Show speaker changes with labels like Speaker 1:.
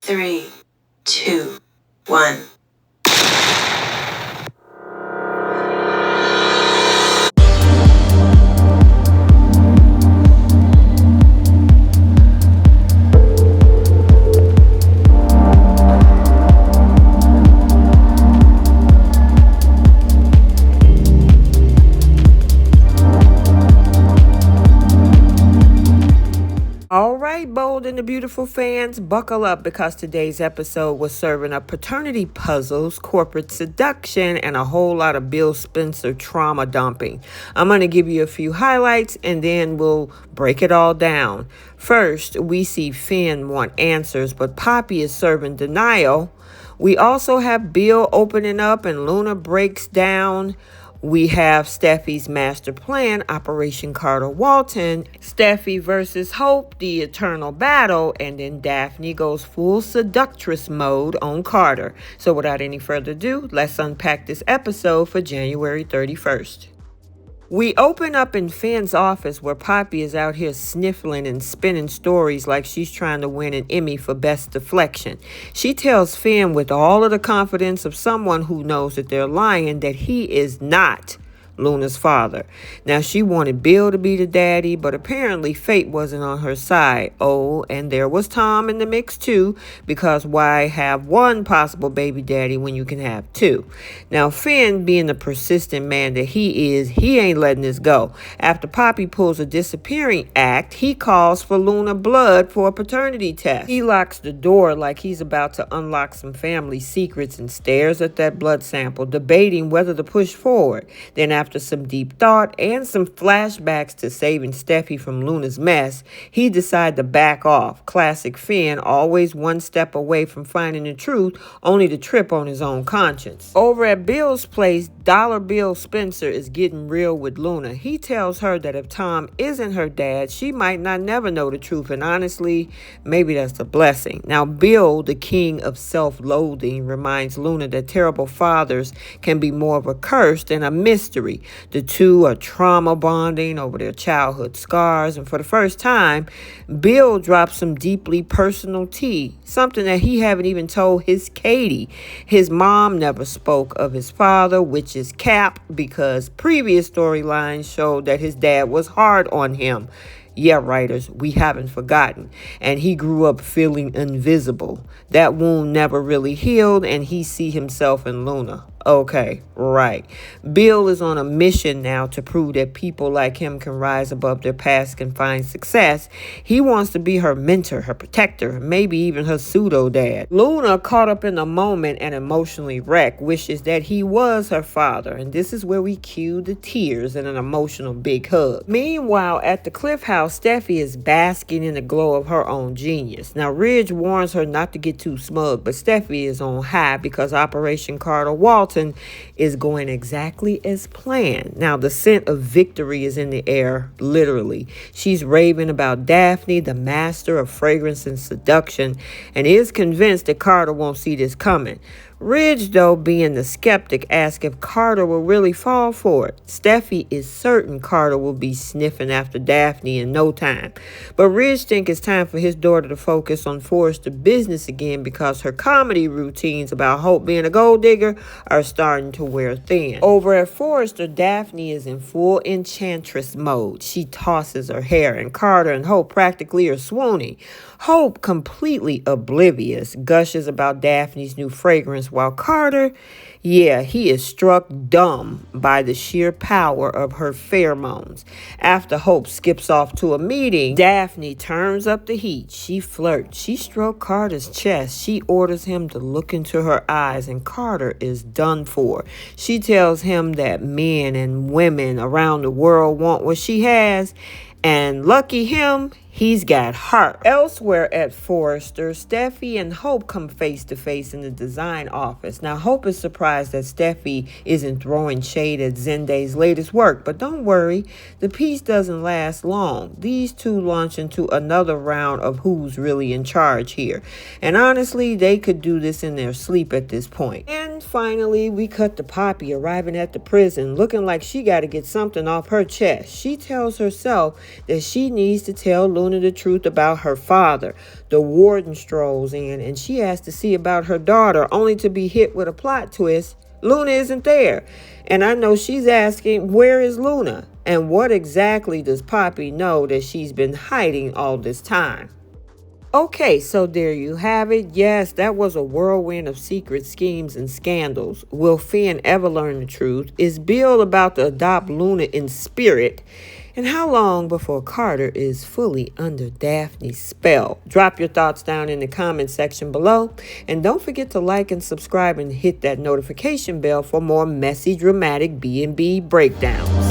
Speaker 1: 3, 2, 1.
Speaker 2: All right, bold and the beautiful fans, buckle up because today's episode was serving up paternity puzzles, corporate seduction, and a whole lot of Bill Spencer trauma dumping. I'm going to give you a few highlights and then we'll break it all down. First, we see Finn want answers, but Poppy is serving denial. We also have Bill opening up and Luna breaks down. We have Steffi's master plan, Operation Carter Walton, Steffy versus Hope, the eternal battle, and then Daphne goes full seductress mode on Carter. So without any further ado, let's unpack this episode for January 31st. We open up in Finn's office where Poppy is out here sniffling and spinning stories like she's trying to win an Emmy for best deflection. She tells Finn with all of the confidence of someone who knows that they're lying that he is not Luna's father. Now, she wanted Bill to be the daddy, but apparently fate wasn't on her side. Oh, and there was Tom in the mix too, because why have one possible baby daddy when you can have two? Now, Finn, being the persistent man that he is, he ain't letting this go. After Poppy pulls a disappearing act, he calls for Luna blood for a paternity test. He locks the door like he's about to unlock some family secrets and stares at that blood sample, debating whether to push forward. Then after some deep thought and some flashbacks to saving Steffi from Luna's mess, he decided to back off. Classic Finn, always one step away from finding the truth, only to trip on his own conscience. Over at Bill's place, Dollar Bill Spencer is getting real with Luna. He tells her that if Tom isn't her dad, she might not never know the truth, and honestly, maybe that's a blessing. Now, Bill, the king of self-loathing, reminds Luna that terrible fathers can be more of a curse than a mystery. The two are trauma bonding over their childhood scars, and for the first time, Bill drops some deeply personal tea, something that he haven't even told his Katie. His mom never spoke of his father, which is cap because previous storylines showed that his dad was hard on him. Yeah, writers, we haven't forgotten. And he grew up feeling invisible. That wound never really healed, and he see himself in Luna. Okay, right. Bill is on a mission now to prove that people like him can rise above their past and find success. He wants to be her mentor, her protector, maybe even her pseudo-dad. Luna, caught up in the moment and emotionally wrecked, wishes that he was her father. And this is where we cue the tears and an emotional big hug. Meanwhile, at the Cliff House, Steffi is basking in the glow of her own genius. Now, Ridge warns her not to get too smug, but Steffi is on high because Operation Carter Walton is going exactly as planned. Now, the scent of victory is in the air, literally. She's raving about Daphne, the master of fragrance and seduction, and is convinced that Carter won't see this coming. Ridge, though, being the skeptic, asks if Carter will really fall for it. Steffi is certain Carter will be sniffing after Daphne in no time. But Ridge thinks it's time for his daughter to focus on Forrester's business again because her comedy routines about Hope being a gold digger are starting to wear thin. Over at Forrester, Daphne is in full enchantress mode. She tosses her hair, and Carter and Hope practically are swooning. Hope, completely oblivious, gushes about Daphne's new fragrance, while Carter, yeah, he is struck dumb by the sheer power of her pheromones. After Hope skips off to a meeting, Daphne turns up the heat. She flirts. She strokes Carter's chest. She orders him to look into her eyes, and Carter is done for. She tells him that men and women around the world want what she has, and lucky him, he's got heart. Elsewhere at Forrester, Steffi and Hope come face to face in the design office. Now, Hope is surprised that Steffi isn't throwing shade at Zenday's latest work, but don't worry, the piece doesn't last long. These two launch into another round of who's really in charge here. And honestly, they could do this in their sleep at this point. And finally, we cut to Poppy arriving at the prison, looking like she got to get something off her chest. She tells herself that she needs to tell Luna the truth about her father. The warden strolls in and she asks to see about her daughter, only to be hit with a plot twist. Luna isn't there. And I know she's asking, where is Luna? And what exactly does Poppy know that she's been hiding all this time? Okay, so there you have it. Yes, that was a whirlwind of secret schemes and scandals. Will Finn ever learn the truth? Is Bill about to adopt Luna in spirit? And how long before Carter is fully under Daphne's spell? Drop your thoughts down in the comment section below. And don't forget to like and subscribe and hit that notification bell for more messy, dramatic B&B breakdowns.